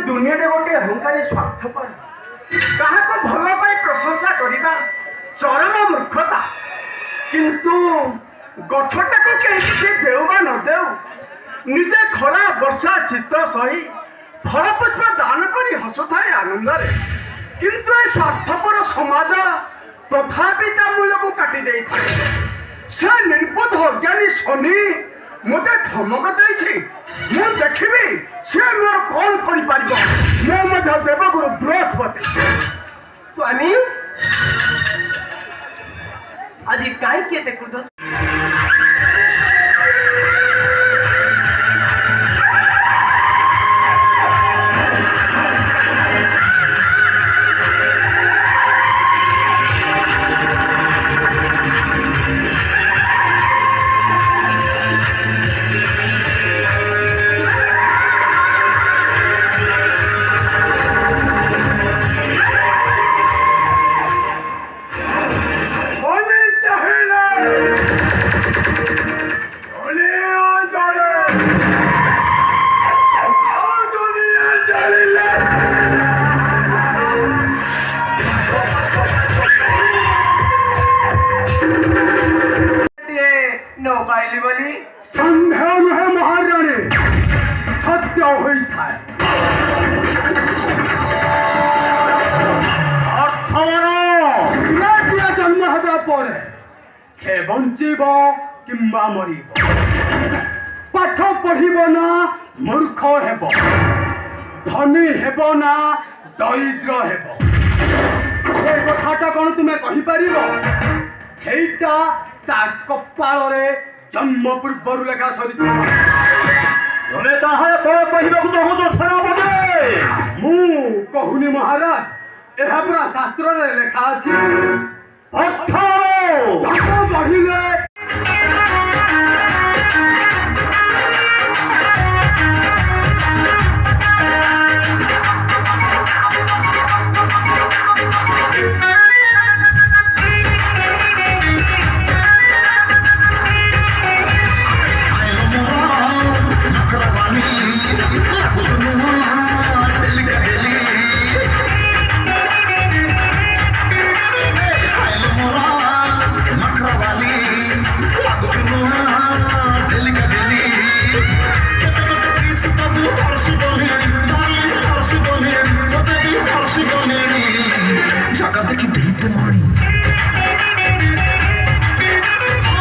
दुनिया गोटे अहंकारी स्वार्थपर क्या भल प्रशंसा करवा चरम मूर्खता किंतु गछटा को कहीं देवा न देव निजे खरा वर्षा शीत सही फल पुष्प दान कर हसुए आनंद किंतु ए स्वार्थपर समाज तथापि मूल को काटी दे से निर्बुद्ध अज्ञानी शनि मत धमक देखी देखी से मोर कौन कर देवगुरु बृहस्पति स्वामी आज कहीं क्रोध संदेह नुहे महाराणी सत्य होता है जन्म हवा पर से बंचीब किंबा मरीब पाठ पढ़िब ना मूर्ख हेब धनी हेब ना दरिद्र हेब ए कथाटा कौन तुम्हें कहीपर सेटा ता कपाल जन्म पूर्वर लेखा सरी तुम्हें ताहा कह कहू चाहूँ सेनापति मु कहूनी महाराज यह पूरा शास्त्र लेखा अच्छी